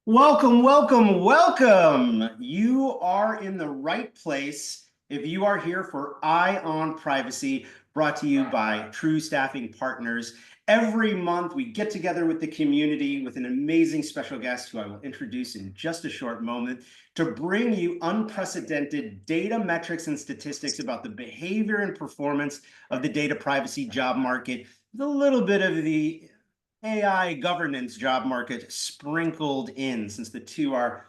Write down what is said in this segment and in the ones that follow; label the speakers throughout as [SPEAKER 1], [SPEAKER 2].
[SPEAKER 1] Welcome, welcome, welcome. You are in the right place if you are here for Eye on Privacy, brought to you by TRU Staffing Partners. Every month, we get together with the community with an amazing special guest who I will introduce in just a short moment to bring you unprecedented data metrics and statistics about the behavior and performance of the data privacy job market, with a little bit of the AI governance job market sprinkled in, since the two are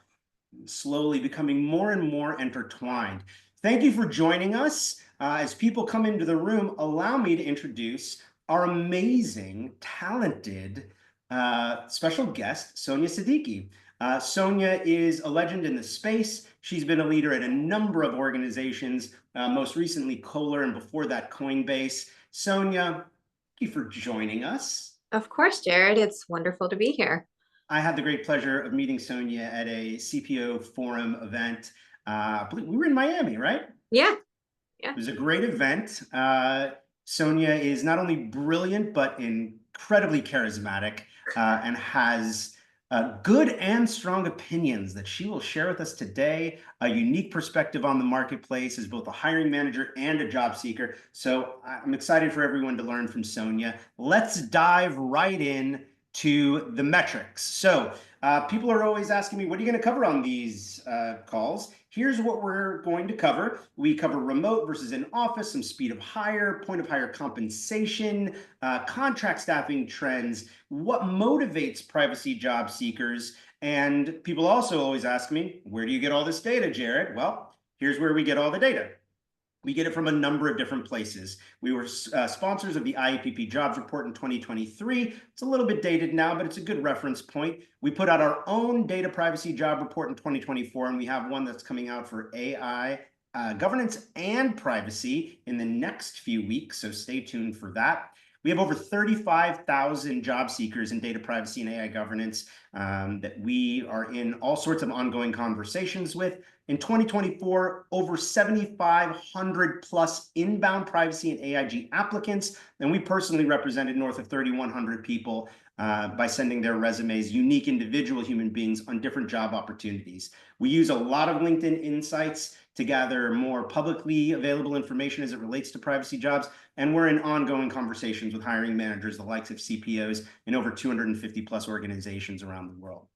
[SPEAKER 1] slowly becoming more and more intertwined. Thank you for joining us. As people come into the room, allow me to introduce our amazing, talented special guest, Sonia Siddiqui. Sonia is a legend in the space. She's been a leader at a number of organizations, most recently Kohler, and before that Coinbase. Sonia, thank you for joining us.
[SPEAKER 2] Of course, Jared. It's wonderful to be here.
[SPEAKER 1] I had the great pleasure of meeting Sonia at a CPO forum event. We were in Miami, right?
[SPEAKER 2] Yeah,
[SPEAKER 1] It
[SPEAKER 2] yeah.
[SPEAKER 1] was a great event. Sonia is not only brilliant, but incredibly charismatic, and has good and strong opinions that she will share with us today. A unique perspective on the marketplace as both a hiring manager and a job seeker. So I'm excited for everyone to learn from Sonia. Let's dive right in to the metrics. So people are always asking me, what are you going to cover on these calls? Here's what we're going to cover. We cover remote versus in office, some speed of hire, point of hire compensation, contract staffing trends, what motivates privacy job seekers. And people also always ask me, where do you get all this data, Jared? Well, here's where we get all the data. We get it from a number of different places. We were sponsors of the IAPP Jobs Report in 2023. It's a little bit dated now, but it's a good reference point. We put out our own data privacy job report in 2024, and we have one that's coming out for AI governance and privacy in the next few weeks, so stay tuned for that. We have over 35,000 job seekers in data privacy and AI governance that we are in all sorts of ongoing conversations with. In 2024, over 7,500 plus inbound privacy and AIG applicants, and we personally represented north of 3,100 people by sending their resumes, unique individual human beings on different job opportunities. We use a lot of LinkedIn insights to gather more publicly available information as it relates to privacy jobs, and we're in ongoing conversations with hiring managers, the likes of CPOs, in over 250 plus organizations around the world.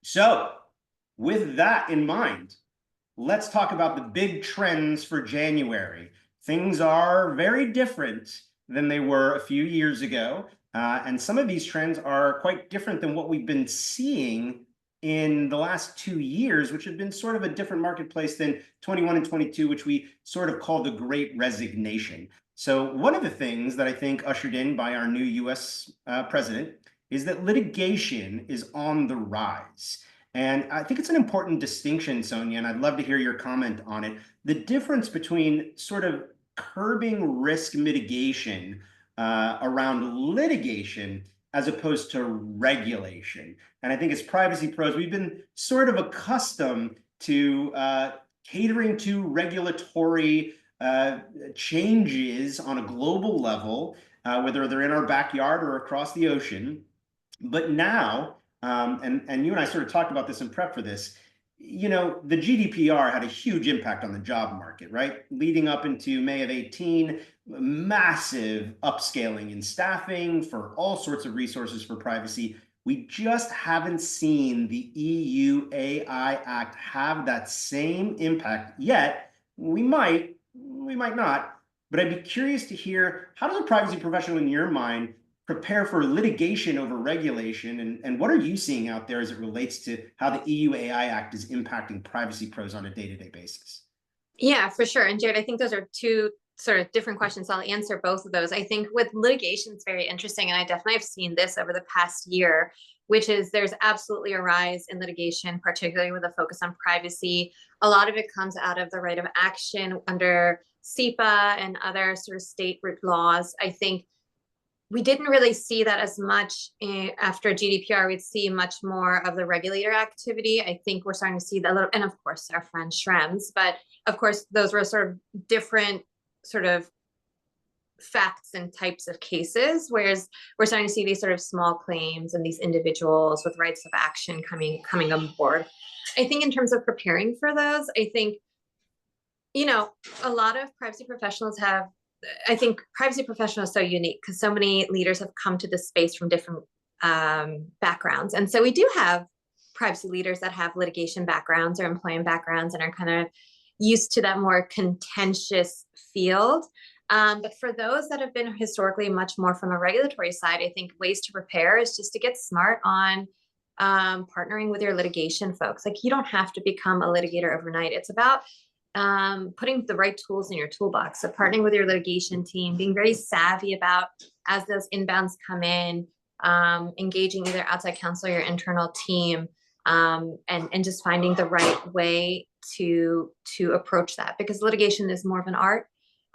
[SPEAKER 1] So with that in mind, let's talk about the big trends for January. Things are very different than they were a few years ago. And some of these trends are quite different than what we've been seeing in the last 2 years, which have been sort of a different marketplace than 21 and 22, which we sort of call the Great Resignation. So one of the things that I think ushered in by our new US president is that litigation is on the rise. And I think it's an important distinction, Sonia, and I'd love to hear your comment on it. The difference between sort of curbing risk mitigation around litigation as opposed to regulation. And I think as privacy pros, we've been sort of accustomed to catering to regulatory changes on a global level, whether they're in our backyard or across the ocean. But now, and you and I sort of talked about this in prep for this, you know, the GDPR had a huge impact on the job market, right? Leading up into May of 18, massive upscaling in staffing for all sorts of resources for privacy. We just haven't seen the EU AI Act have that same impact yet. We might not, but I'd be curious to hear, how does a privacy professional in your mind prepare for litigation over regulation? And what are you seeing out there as it relates to how the EU AI Act is impacting privacy pros on a day-to-day basis?
[SPEAKER 2] Yeah, for sure. And Jared, I think those are two sort of different questions. I'll answer both of those. I think with litigation, it's very interesting. And I definitely have seen this over the past year, which is there's absolutely a rise in litigation, particularly with a focus on privacy. A lot of it comes out of the right of action under SEPA and other sort of state laws. I think we didn't really see that as much after GDPR. We'd see much more of the regulator activity. I think we're starting to see that a little, and of course our friend Schrems, but of course those were sort of different sort of facts and types of cases, whereas we're starting to see these sort of small claims and these individuals with rights of action coming on board. I think in terms of preparing for those, I think, you know, a lot of privacy professionals have, I think privacy professionals are so unique because so many leaders have come to this space from different backgrounds. And so we do have privacy leaders that have litigation backgrounds or employment backgrounds and are kind of used to that more contentious field. But for those that have been historically much more from a regulatory side, I think ways to prepare is just to get smart on partnering with your litigation folks. Like, you don't have to become a litigator overnight. It's about putting the right tools in your toolbox. So partnering with your litigation team, being very savvy about as those inbounds come in, engaging either outside counsel or your internal team, and just finding the right way to approach that, because litigation is more of an art.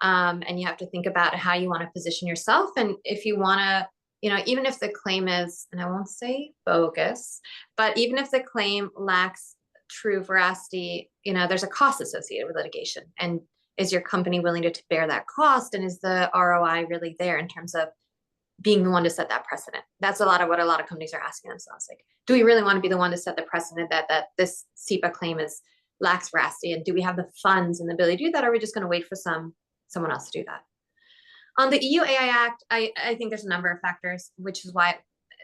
[SPEAKER 2] And you have to think about how you want to position yourself. And if you want to, you know, even if the claim is, and I won't say bogus, but even if the claim lacks true veracity, you know, there's a cost associated with litigation. And is your company willing to bear that cost? And is the ROI really there in terms of being the one to set that precedent? That's a lot of what a lot of companies are asking themselves. Like, do we really want to be the one to set the precedent that this SEPA claim lacks veracity? And do we have the funds and the ability to do that? Or are we just going to wait for someone else to do that? On the EU AI Act, I think there's a number of factors, which is why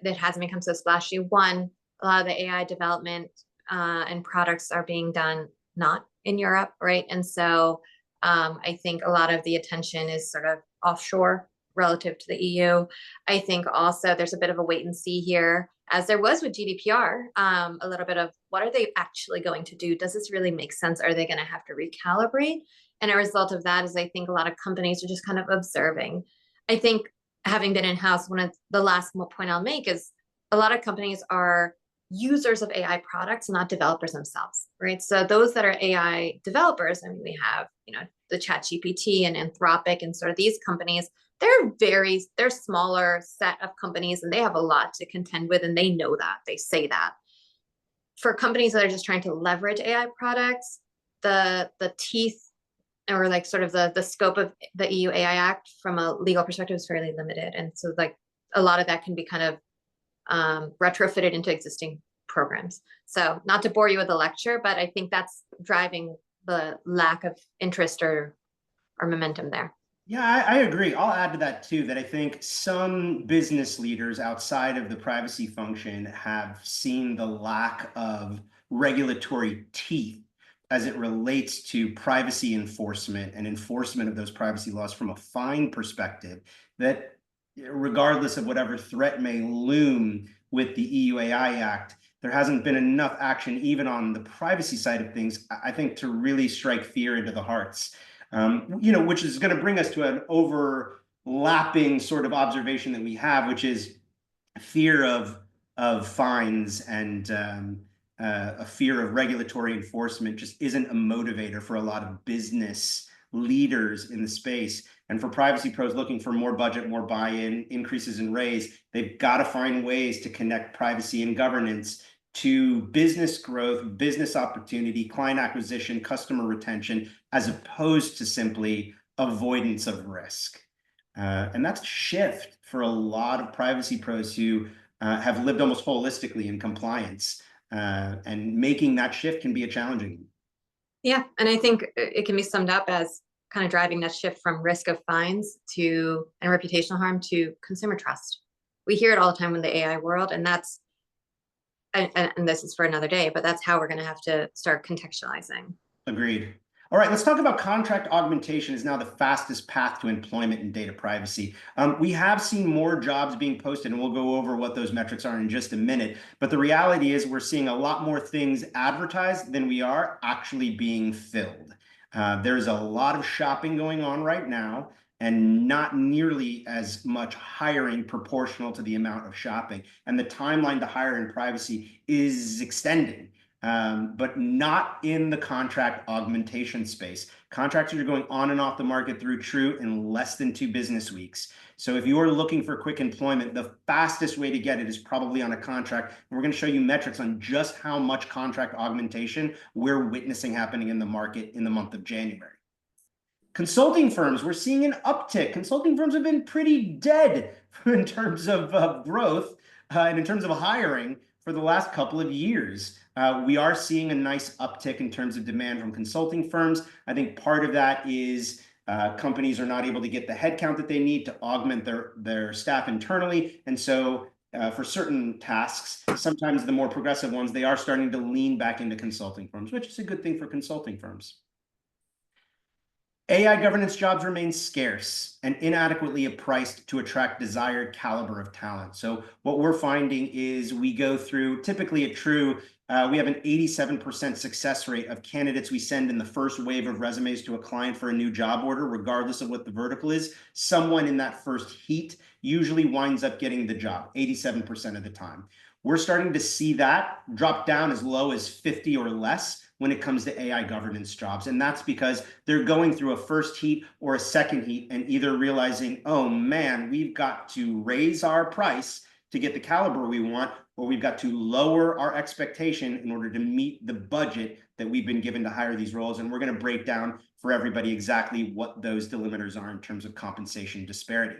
[SPEAKER 2] it hasn't become so splashy. One, a lot of the AI development and products are being done not in Europe, right? And so I think a lot of the attention is sort of offshore relative to the EU. I think also there's a bit of a wait and see here, as there was with GDPR, a little bit of what are they actually going to do? Does this really make sense? Are they going to have to recalibrate? And a result of that is I think a lot of companies are just kind of observing. I think, having been in-house, one of the last point I'll make is a lot of companies are users of AI products, not developers themselves, right? So those that are AI developers, I mean, we have, you know, the ChatGPT and Anthropic and sort of these companies, they're smaller set of companies and they have a lot to contend with, and they know that, they say that. For companies that are just trying to leverage AI products, the teeth, or like sort of the scope of the EU AI Act from a legal perspective is fairly limited. And so like a lot of that can be kind of retrofitted into existing programs. So not to bore you with a lecture, but I think that's driving the lack of interest or momentum there.
[SPEAKER 1] Yeah, I agree. I'll add to that too, that I think some business leaders outside of the privacy function have seen the lack of regulatory teeth as it relates to privacy enforcement and enforcement of those privacy laws from a fine perspective, that regardless of whatever threat may loom with the EU AI Act, there hasn't been enough action even on the privacy side of things, I think, to really strike fear into the hearts. You know, which is going to bring us to an overlapping sort of observation that we have, which is fear of fines and a fear of regulatory enforcement just isn't a motivator for a lot of business leaders in the space. And for privacy pros looking for more budget, more buy-in, increases in raise, they've got to find ways to connect privacy and governance to business growth, business opportunity, client acquisition, customer retention, as opposed to simply avoidance of risk. And that's a shift for a lot of privacy pros who have lived almost holistically in compliance. And making that shift can be a challenging.
[SPEAKER 2] Yeah, and I think it can be summed up as kind of driving that shift from risk of fines and reputational harm to consumer trust. We hear it all the time in the AI world, and that's, and this is for another day, but that's how we're going to have to start contextualizing.
[SPEAKER 1] Agreed. All right, let's talk about contract augmentation is now the fastest path to employment and data privacy. We have seen more jobs being posted, and we'll go over what those metrics are in just a minute. But the reality is we're seeing a lot more things advertised than we are actually being filled. There's a lot of shopping going on right now, and not nearly as much hiring proportional to the amount of shopping. And the timeline to hire in privacy is extending. But not in the contract augmentation space. Contractors are going on and off the market through TRU in less than 2 business weeks. So if you're looking for quick employment, the fastest way to get it is probably on a contract. And we're going to show you metrics on just how much contract augmentation we're witnessing happening in the market in the month of January. Consulting firms, we're seeing an uptick. Consulting firms have been pretty dead in terms of growth and in terms of hiring for the last couple of years. We are seeing a nice uptick in terms of demand from consulting firms. I think part of that is companies are not able to get the headcount that they need to augment their staff internally. And so for certain tasks, sometimes the more progressive ones, they are starting to lean back into consulting firms, which is a good thing for consulting firms. AI governance jobs remain scarce and inadequately priced to attract desired caliber of talent. So what we're finding is we go through, typically at TRU, we have an 87% success rate of candidates we send in the first wave of resumes to a client for a new job order, regardless of what the vertical is. Someone in that first heat usually winds up getting the job 87% of the time. We're starting to see that drop down as low as 50 or less when it comes to AI governance jobs. And that's because they're going through a first heat or a second heat and either realizing, oh man, we've got to raise our price to get the caliber we want, or we've got to lower our expectation in order to meet the budget that we've been given to hire these roles. And we're going to break down for everybody exactly what those delimiters are in terms of compensation disparity.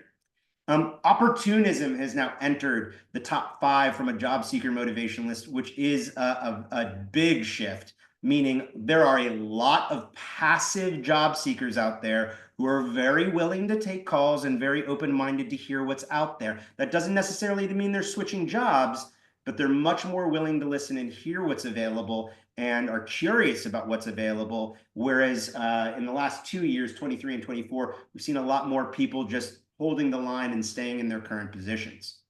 [SPEAKER 1] Opportunism has now entered the top 5 from a job seeker motivation list, which is a big shift, meaning there are a lot of passive job seekers out there who are very willing to take calls and very open-minded to hear what's out there. That doesn't necessarily mean they're switching jobs, but they're much more willing to listen and hear what's available and are curious about what's available. Whereas in the last 2 years, 23 and 24, we've seen a lot more people just holding the line and staying in their current positions.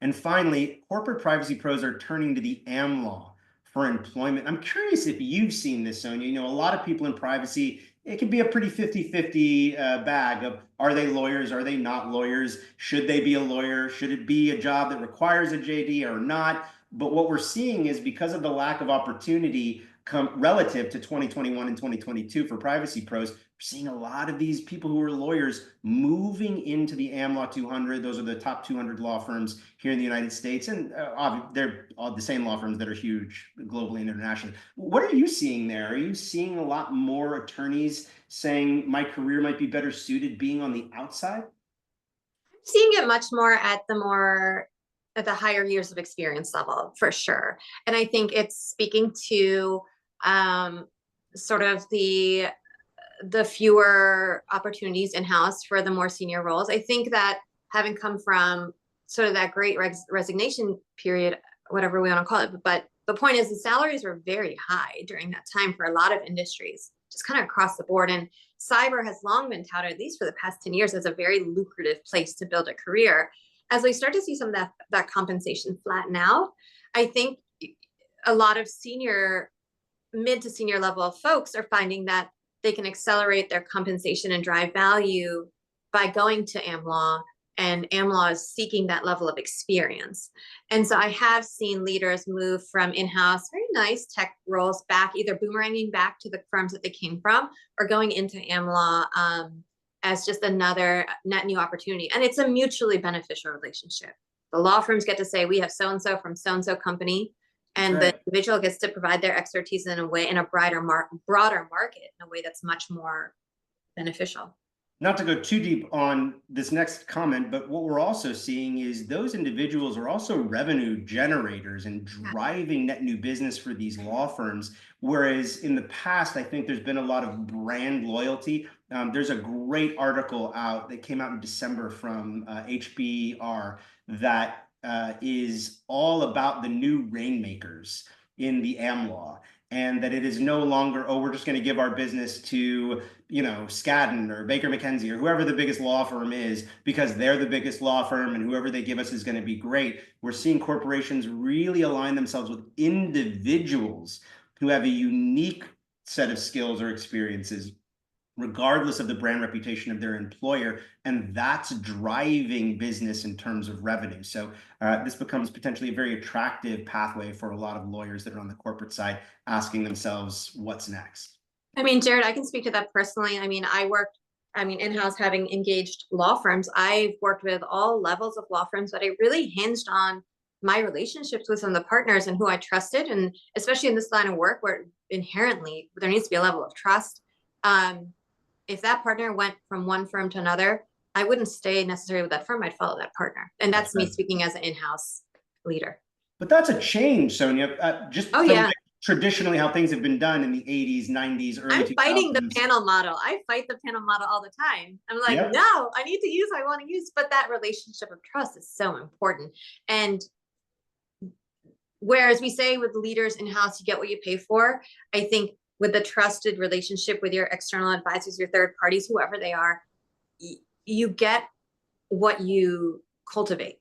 [SPEAKER 1] And finally, corporate privacy pros are turning to the AM law for employment. I'm curious if you've seen this, Sonia. You know, a lot of people in privacy, it can be a pretty 50-50 bag of, are they lawyers? Are they not lawyers? Should they be a lawyer? Should it be a job that requires a JD or not? But what we're seeing is because of the lack of opportunity relative to 2021 and 2022 for privacy pros, we're seeing a lot of these people who are lawyers moving into the AM Law 200. Those are the top 200 law firms here in the United States. And they're all the same law firms that are huge globally and internationally. What are you seeing there? Are you seeing a lot more attorneys saying my career might be better suited being on the outside?
[SPEAKER 2] I'm seeing it much more at the higher years of experience level, for sure. And I think it's speaking to sort of the fewer opportunities in-house for the more senior roles. I think that having come from sort of that great resignation period, whatever we want to call it, but the point is the salaries were very high during that time for a lot of industries, just kind of across the board. And cyber has long been touted, at least for the past 10 years, as a very lucrative place to build a career. As we start to see some of that compensation flatten out, I think a lot of mid to senior level of folks are finding that they can accelerate their compensation and drive value by going to AmLaw, and AmLaw is seeking that level of experience. And so I have seen leaders move from in-house, very nice tech roles back, either boomeranging back to the firms that they came from or going into AmLaw as just another net new opportunity. And it's a mutually beneficial relationship. The law firms get to say, we have so-and-so from so-and-so company, and right, the individual gets to provide their expertise in a way, in a broader market, in a way that's much more beneficial.
[SPEAKER 1] Not to go too deep on this next comment, but what we're also seeing is those individuals are also revenue generators and driving net new business for these law firms. Whereas in the past, I think there's been a lot of brand loyalty. There's a great article out that came out in December from HBR that is all about the new rainmakers in the AmLaw, and that it is no longer, oh, we're just going to give our business to, you know, Skadden or Baker McKenzie or whoever the biggest law firm is, because they're the biggest law firm and whoever they give us is going to be great. We're seeing corporations really align themselves with individuals who have a unique set of skills or experiences, regardless of the brand reputation of their employer, and that's driving business in terms of revenue. So this becomes potentially a very attractive pathway for a lot of lawyers that are on the corporate side asking themselves, what's next?
[SPEAKER 2] I mean, Jared, I can speak to that personally. I mean, in-house, having engaged law firms, I've worked with all levels of law firms, but it really hinged on my relationships with some of the partners and who I trusted. And especially in this line of work where inherently there needs to be a level of trust. if that partner went from one firm to another, I wouldn't stay necessarily with that firm. I'd follow that partner. And that's me speaking as an in-house leader.
[SPEAKER 1] But that's a change, Sonia. Just
[SPEAKER 2] Oh
[SPEAKER 1] from
[SPEAKER 2] yeah.
[SPEAKER 1] traditionally how things have been done in the 80s, 90s, early
[SPEAKER 2] I'm fighting the
[SPEAKER 1] 2000s.
[SPEAKER 2] panel model. I fight the panel model all the time. I'm like,
[SPEAKER 1] Yep.
[SPEAKER 2] no, I need to use what I want to use. But that relationship of trust is so important. And whereas we say with leaders in-house, you get what you pay for, I think with the trusted relationship with your external advisors, your third parties, whoever they are, you get what you cultivate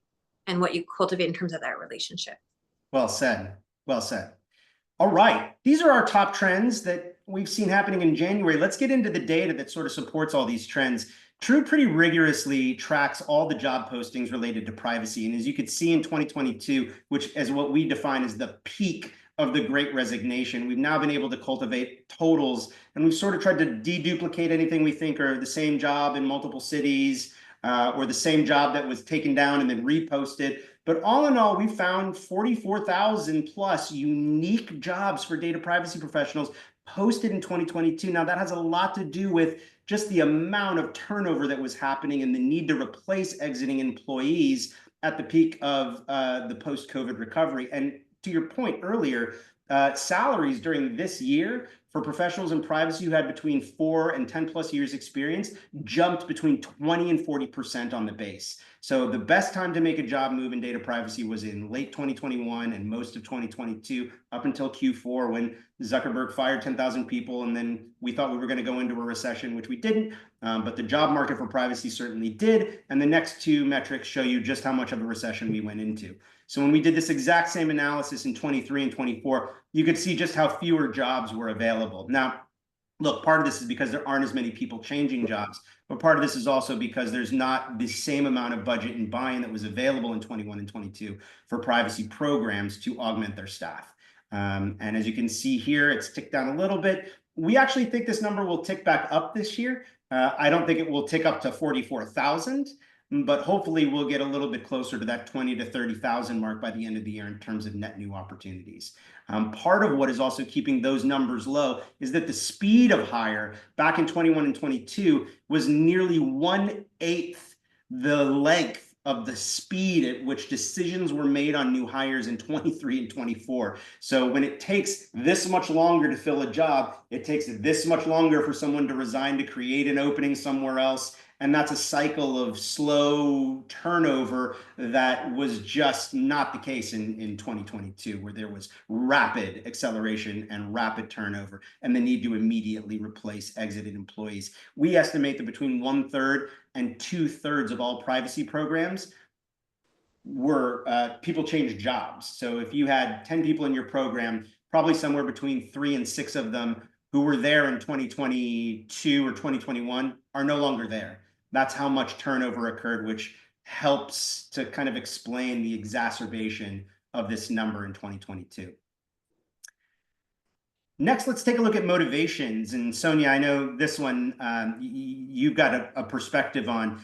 [SPEAKER 2] and what you cultivate in terms of that relationship.
[SPEAKER 1] Well said. Well said. All right. These are our top trends that we've seen happening in January. Let's get into the data that sort of supports all these trends. TRU pretty rigorously tracks all the job postings related to privacy. And as you could see in 2022, which is what we define as the peak of the Great Resignation, we've now been able to cultivate totals, and we've sort of tried to deduplicate anything we think are the same job in multiple cities, or the same job that was taken down and then reposted. But all in all, we found 44,000 plus unique jobs for data privacy professionals posted in 2022. Now, that has a lot to do with just the amount of turnover that was happening and the need to replace exiting employees at the peak of the post-COVID recovery. And to your point earlier, salaries during this year for professionals in privacy who had between 4 and 10 plus years experience jumped between 20 and 40% on the base. So the best time to make a job move in data privacy was in late 2021 and most of 2022 up until Q4 when Zuckerberg fired 10,000 people, and then we thought we were going to go into a recession, which we didn't, but the job market for privacy certainly did. And the next two metrics show you just how much of a recession we went into. So when we did this exact same analysis in 23 and 24, you could see just how fewer jobs were available. Now, look, part of this is because there aren't as many people changing jobs, but part of this is also because there's not the same amount of budget and buy-in that was available in 21 and 22 for privacy programs to augment their staff. And as you can see here, it's ticked down a little bit. We actually think this number will tick back up this year. I don't think it will tick up to 44,000. But hopefully we'll get a little bit closer to that 20 to 30,000 mark by the end of the year in terms of net new opportunities. Part of what is also keeping those numbers low is that the speed of hire back in 21 and 22 was nearly 1/8 the length of the speed at which decisions were made on new hires in 23 and 24. So when it takes this much longer to fill a job, it takes this much longer for someone to resign to create an opening somewhere else. And that's a cycle of slow turnover that was just not the case in 2022, where there was rapid acceleration and rapid turnover and the need to immediately replace exited employees. We estimate that between 1/3 and 2/3 of all privacy programs were people changed jobs. So if you had 10 people in your program, probably somewhere between 3 and 6 of them who were there in 2022 or 2021 are no longer there. That's how much turnover occurred, which helps to kind of explain the exacerbation of this number in 2022. Next, let's take a look at motivations. And Sonia, I know this one you've got a perspective on.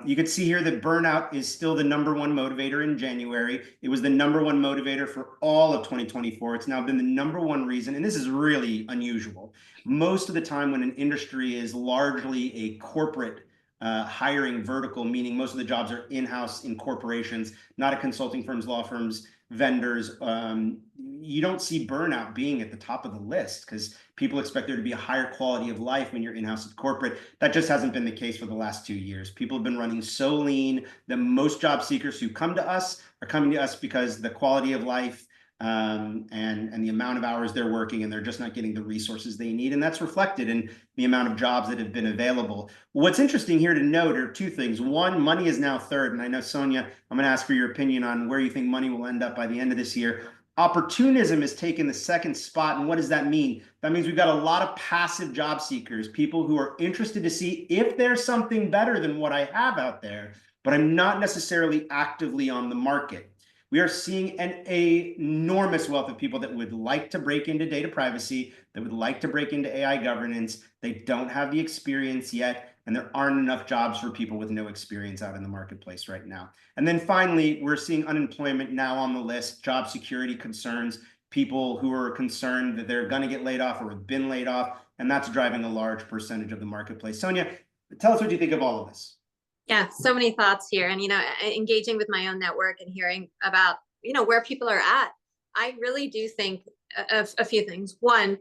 [SPEAKER 1] You can see here that burnout is still the #1 motivator in January. It was the #1 motivator for all of 2024. It's now been the #1 reason, and this is really unusual. Most of the time when an industry is largely a corporate hiring vertical, meaning most of the jobs are in-house in corporations, not at consulting firms, law firms, vendors, you don't see burnout being at the top of the list because people expect there to be a higher quality of life when you're in-house at corporate. That just hasn't been the case for the last 2 years. People have been running so lean that most job seekers who come to us are coming to us because the quality of life and the amount of hours they're working, and they're just not getting the resources they need. And that's reflected in the amount of jobs that have been available. What's interesting here to note are two things. One, money is now third. And I know, Sonia, I'm going to ask for your opinion on where you think money will end up by the end of this year. Opportunism has taken the second spot. And what does that mean? That means we've got a lot of passive job seekers, people who are interested to see if there's something better than what I have out there, but I'm not necessarily actively on the market. We are seeing an enormous wealth of people that would like to break into data privacy, that would like to break into AI governance. They don't have the experience yet, and there aren't enough jobs for people with no experience out in the marketplace right now. And then finally, we're seeing unemployment now on the list, job security concerns, people who are concerned that they're going to get laid off or have been laid off. and that's driving a large percentage of the marketplace. Sonia, tell us what you think of all of this.
[SPEAKER 2] Yeah, so many thoughts here. And, engaging with my own network and hearing about, where people are at. I really do think a few things. One,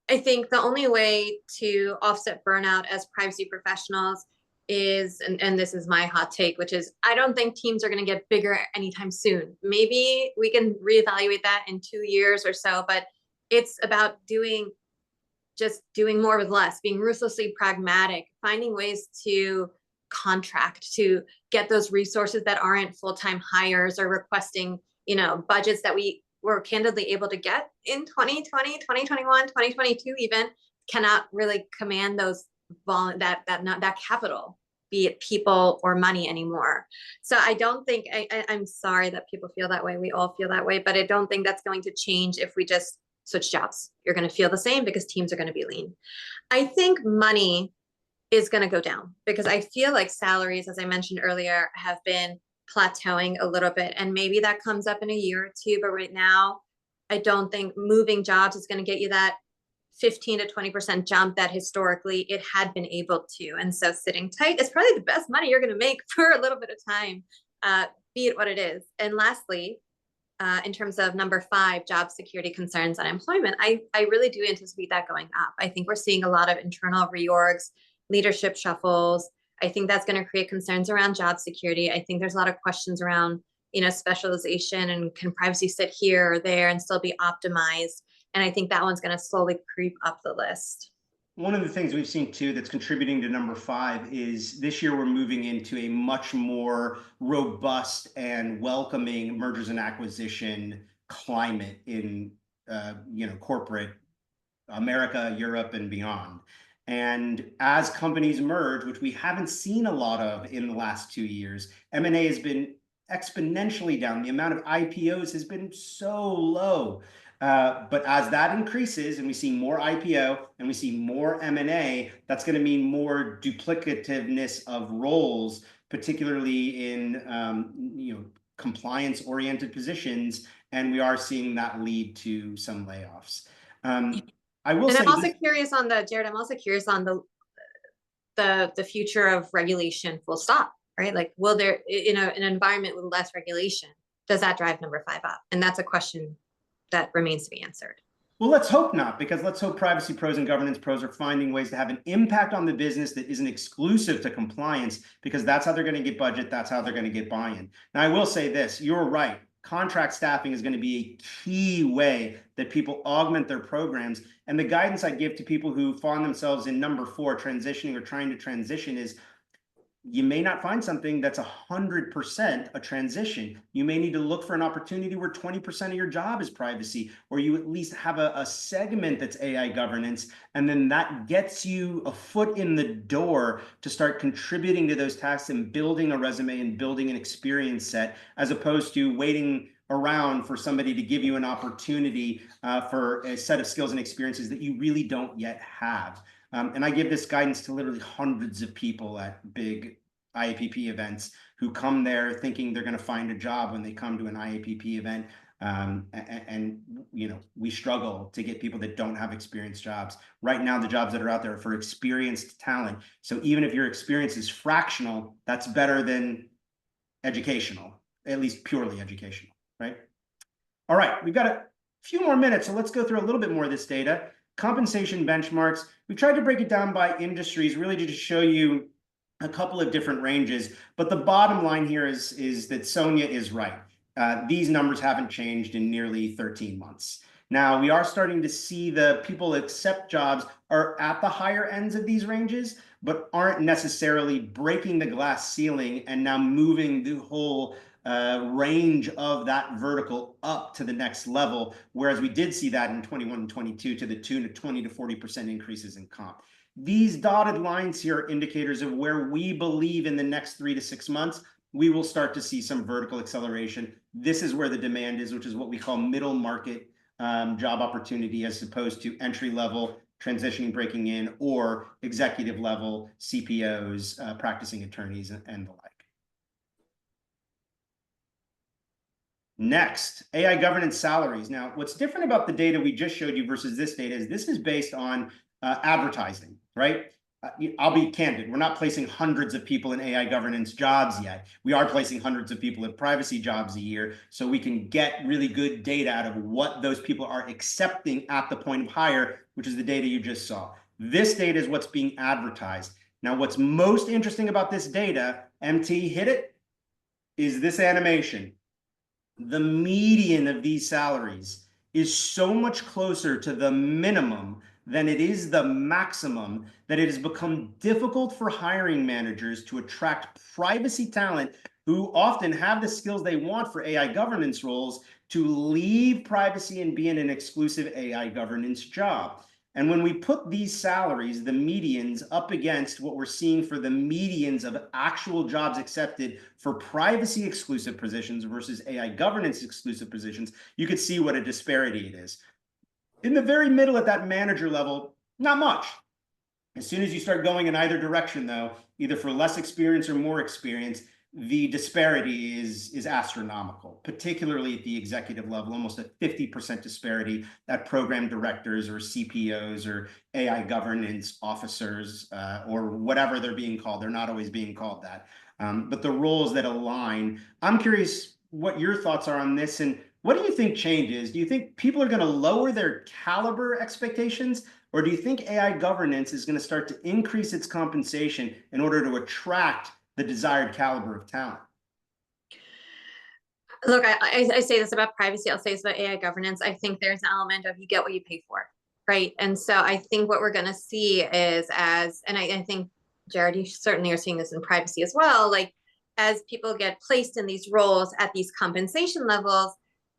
[SPEAKER 2] I think the only way to offset burnout as privacy professionals is, and this is my hot take, which is I don't think teams are going to get bigger anytime soon. Maybe we can reevaluate that in 2 years or so, but it's about just doing more with less, being ruthlessly pragmatic, finding ways to contract, to get those resources that aren't full-time hires or requesting, budgets that we were candidly able to get in 2020, 2021, 2022 even, cannot really command those that capital, be it people or money anymore. So I don't think I'm sorry that people feel that way. We all feel that way, but I don't think that's going to change if we just switch jobs. You're going to feel the same because teams are going to be lean. I think money is going to go down because I feel like salaries, as I mentioned earlier, have been plateauing a little bit. And maybe that comes up in a year or two. But right now, I don't think moving jobs is going to get you that 15 to 20% jump that historically it had been able to. And so sitting tight is probably the best money you're going to make for a little bit of time, be it what it is. And lastly, in terms of number 5, job security concerns and employment, I really do anticipate that going up. I think we're seeing a lot of internal reorgs, leadership shuffles. I think that's going to create concerns around job security. I think there's a lot of questions around, specialization and can privacy sit here or there and still be optimized. And I think that one's going to slowly creep up the list.
[SPEAKER 1] One of the things we've seen too that's contributing to number 5 is this year we're moving into a much more robust and welcoming mergers and acquisition climate in corporate America, Europe, and beyond. And as companies merge, which we haven't seen a lot of in the last 2 years, M&A has been exponentially down. The amount of IPOs has been so low. But as that increases and we see more IPO and we see more M&A, that's going to mean more duplicativeness of roles, particularly in compliance-oriented positions, and we are seeing that lead to some layoffs. I will
[SPEAKER 2] and
[SPEAKER 1] say
[SPEAKER 2] I'm also curious on Jared, I'm also curious on the future of regulation full stop, right? Like, will there, an environment with less regulation, does that drive number 5 up? And that's a question that remains to be answered.
[SPEAKER 1] Well, let's hope not, because let's hope privacy pros and governance pros are finding ways to have an impact on the business that isn't exclusive to compliance, because that's how they're going to get budget. That's how they're going to get buy-in. Now, I will say this, you're right. Contract staffing is going to be a key way that people augment their programs. And the guidance I give to people who find themselves in number 4, transitioning or trying to transition, is you may not find something that's 100% a transition. You may need to look for an opportunity where 20% of your job is privacy, or you at least have a segment that's AI governance, and then that gets you a foot in the door to start contributing to those tasks and building a resume and building an experience set, as opposed to waiting around for somebody to give you an opportunity for a set of skills and experiences that you really don't yet have. And I give this guidance to literally hundreds of people at big IAPP events who come there thinking they're going to find a job when they come to an IAPP event. And we struggle to get people that don't have experienced jobs. Right now, the jobs that are out there are for experienced talent. So even if your experience is fractional, that's better than educational, at least purely educational, right? All right, we've got a few more minutes, so let's go through a little bit more of this data. Compensation benchmarks. We tried to break it down by industries, really to show you a couple of different ranges. But the bottom line here is that Sonia is right. These numbers haven't changed in nearly 13 months. Now, we are starting to see the people accept jobs are at the higher ends of these ranges, but aren't necessarily breaking the glass ceiling and now moving the whole range of that vertical up to the next level, whereas we did see that in 21 and 22 to the tune of 20 to 40% increases in comp. These dotted lines here are indicators of where we believe in the next 3 to 6 months we will start to see some vertical acceleration. This is where the demand is, which is what we call middle market job opportunity, as opposed to entry level, transitioning, breaking in, or executive level CPOs, practicing attorneys, and the like. Next, AI governance salaries. Now, what's different about the data we just showed you versus this data is this is based on advertising, right? I'll be candid. We're not placing hundreds of people in AI governance jobs yet. We are placing hundreds of people in privacy jobs a year, so we can get really good data out of what those people are accepting at the point of hire, which is the data you just saw. This data is what's being advertised. Now, what's most interesting about this data, MT, hit it, is this animation. The median of these salaries is so much closer to the minimum than it is the maximum that it has become difficult for hiring managers to attract privacy talent who often have the skills they want for AI governance roles to leave privacy and be in an exclusive AI governance job. And when we put these salaries, the medians, up against what we're seeing for the medians of actual jobs accepted for privacy exclusive positions versus AI governance exclusive positions, you could see what a disparity it is. In the very middle at that manager level, not much. As soon as you start going in either direction, though, either for less experience or more experience, the disparity is astronomical, particularly at the executive level, almost a 50% disparity at program directors or CPOs or AI governance officers or whatever they're being called. They're not always being called that. But the roles that align, I'm curious what your thoughts are on this, and what do you think changes? Do you think people are going to lower their caliber expectations, or do you think AI governance is going to start to increase its compensation in order to attract the desired caliber of talent?
[SPEAKER 2] Look, I say this about privacy. I'll say this about AI governance. I think there's an element of you get what you pay for, right? And so I think what we're going to see is and I think, Jared, you certainly are seeing this in privacy as well. Like, as people get placed in these roles at these compensation levels,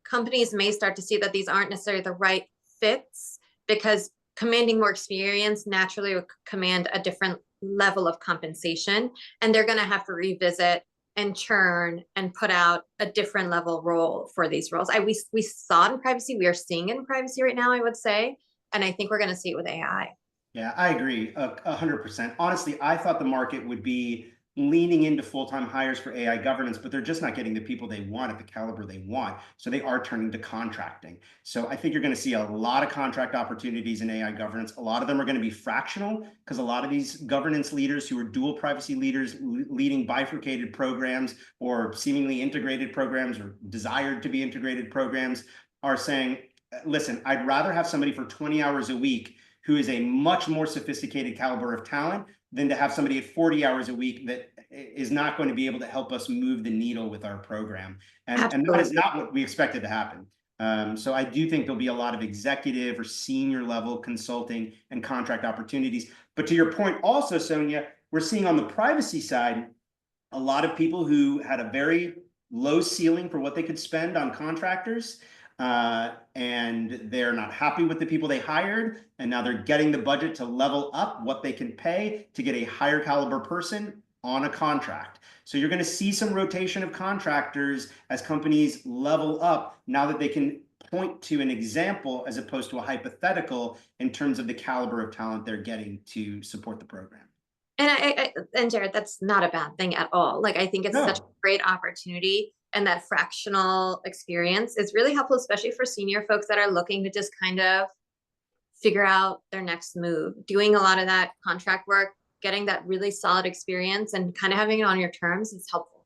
[SPEAKER 2] companies may start to see that these aren't necessarily the right fits, because commanding more experience naturally would command a different level of compensation. And they're going to have to revisit and churn and put out a different level role for these roles. We saw it in privacy. We are seeing it in privacy right now, I would say. And I think we're going to see it with AI.
[SPEAKER 1] Yeah, I agree 100%. Honestly, I thought the market would be leaning into full-time hires for AI governance, but they're just not getting the people they want at the caliber they want. So they are turning to contracting. So I think you're going to see a lot of contract opportunities in AI governance. A lot of them are going to be fractional, because a lot of these governance leaders who are dual privacy leaders leading bifurcated programs or seemingly integrated programs or desired to be integrated programs are saying, listen, I'd rather have somebody for 20 hours a week who is a much more sophisticated caliber of talent than to have somebody at 40 hours a week that is not going to be able to help us move the needle with our program. And that is not what we expected to happen. So I do think there'll be a lot of executive or senior level consulting and contract opportunities. But to your point also, Sonia, we're seeing on the privacy side, a lot of people who had a very low ceiling for what they could spend on contractors, and they're not happy with the people they hired, and now they're getting the budget to level up what they can pay to get a higher caliber person on a contract. So you're going to see some rotation of contractors as companies level up, now that they can point to an example as opposed to a hypothetical in terms of the caliber of talent they're getting to support the program.
[SPEAKER 2] And Jared, that's not a bad thing at all. Like, I think it's such a great opportunity, and that fractional experience is really helpful, especially for senior folks that are looking to just kind of figure out their next move. Doing a lot of that contract work, getting that really solid experience and kind of having it on your terms is helpful.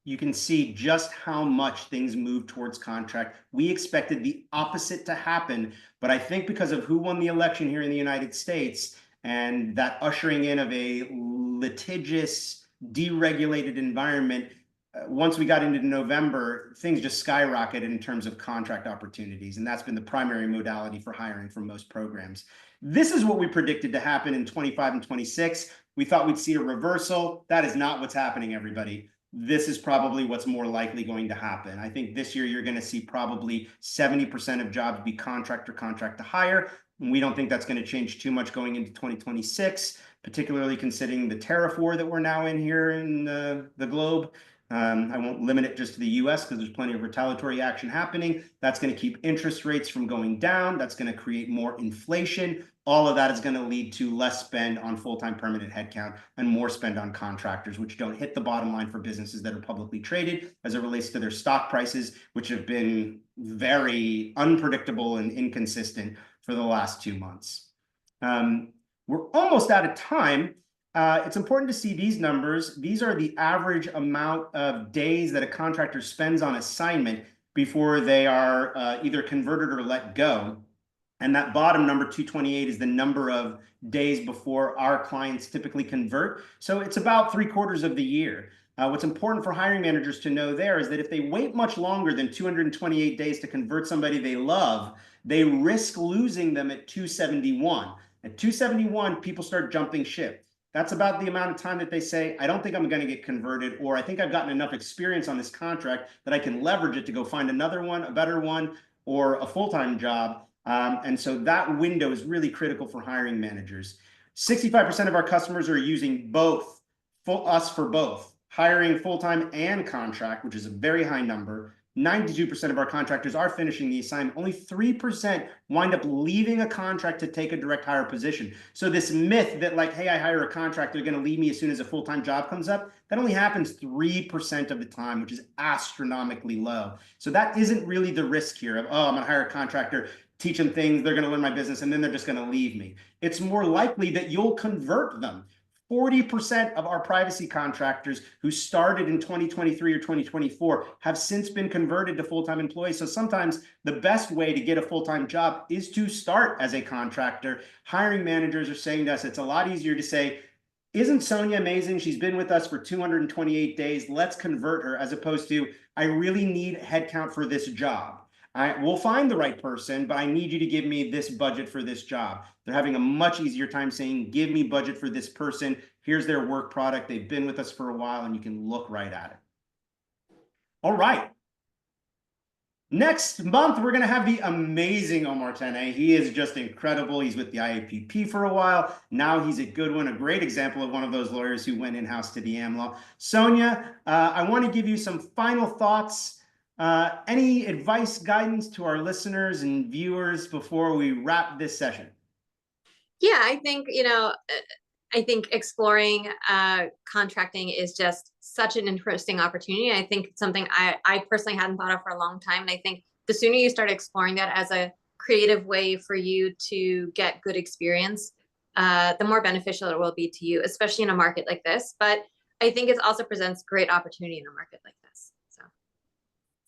[SPEAKER 1] You can see just how much things move towards contract. We expected the opposite to happen, but I think because of who won the election here in the United States and that ushering in of a litigious, deregulated environment, once we got into November, things just skyrocketed in terms of contract opportunities, and that's been the primary modality for hiring for most programs. This is what we predicted to happen in 25 and 26. We thought we'd see a reversal. That is not what's happening, everybody. This is probably what's more likely going to happen. I think this year you're going to see probably 70% of jobs be contract or contract to hire. And we don't think that's going to change too much going into 2026, particularly considering the tariff war that we're now in here in the globe. I won't limit it just to the US because there's plenty of retaliatory action happening. That's going to keep interest rates from going down. That's going to create more inflation. All of that is going to lead to less spend on full-time permanent headcount and more spend on contractors, which don't hit the bottom line for businesses that are publicly traded as it relates to their stock prices, which have been very unpredictable and inconsistent for the last 2 months. We're almost out of time. It's important to see these numbers. These are the average amount of days that a contractor spends on assignment before they are either converted or let go. And that bottom number, 228, is the number of days before our clients typically convert. So it's about 3/4 of the year. What's important for hiring managers to know there is that if they wait much longer than 228 days to convert somebody they love, they risk losing them at 271. At 271, people start jumping ship. That's about the amount of time that they say, I don't think I'm going to get converted, or I think I've gotten enough experience on this contract that I can leverage it to go find another one, a better one, or a full-time job. And so that window is really critical for hiring managers. 65% of our customers are using both, us for both, hiring full-time and contract, which is a very high number. 92% of our contractors are finishing the assignment. Only 3% wind up leaving a contract to take a direct hire position. So this myth that like, hey, I hire a contract, they're going to leave me as soon as a full-time job comes up, that only happens 3% of the time, which is astronomically low. So that isn't really the risk here of, oh, I'm going to hire a contractor, teach them things, they're going to learn my business, and then they're just going to leave me. It's more likely that you'll convert them. 40% of our privacy contractors who started in 2023 or 2024 have since been converted to full-time employees. So sometimes the best way to get a full-time job is to start as a contractor. Hiring managers are saying to us, it's a lot easier to say, isn't Sonia amazing? She's been with us for 228 days. Let's convert her, as opposed to, I really need headcount for this job. We'll find the right person, but I need you to give me this budget for this job. They're having a much easier time saying, give me budget for this person. Here's their work product. They've been with us for a while, and you can look right at it. All right. Next month, we're going to have the amazing Omar Tene. He is just incredible. He's with the IAPP for a while. Now he's a good one, a great example of one of those lawyers who went in-house to the AmLaw. Sonia, I want to give you some final thoughts. Any advice, guidance to our listeners and viewers before we wrap this session?
[SPEAKER 2] Yeah, I think, I think exploring contracting is just such an interesting opportunity. I think it's something I personally hadn't thought of for a long time. And I think the sooner you start exploring that as a creative way for you to get good experience, the more beneficial it will be to you, especially in a market like this. But I think it also presents great opportunity in a market like this. So,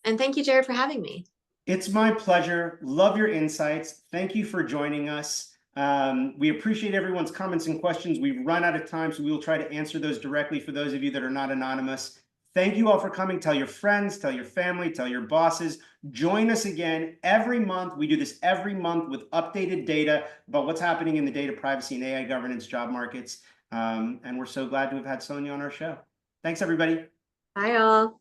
[SPEAKER 2] and thank you, Jared, for having me.
[SPEAKER 1] It's my pleasure. Love your insights. Thank you for joining us. We appreciate everyone's comments and questions. We've run out of time, so we will try to answer those directly for those of you that are not anonymous. Thank you all for coming. Tell your friends, tell your family, tell your bosses. Join us again every month. We do this every month with updated data about what's happening in the data privacy and AI governance job markets. And we're so glad to have had Sonia on our show. Thanks, everybody.
[SPEAKER 2] Bye, all.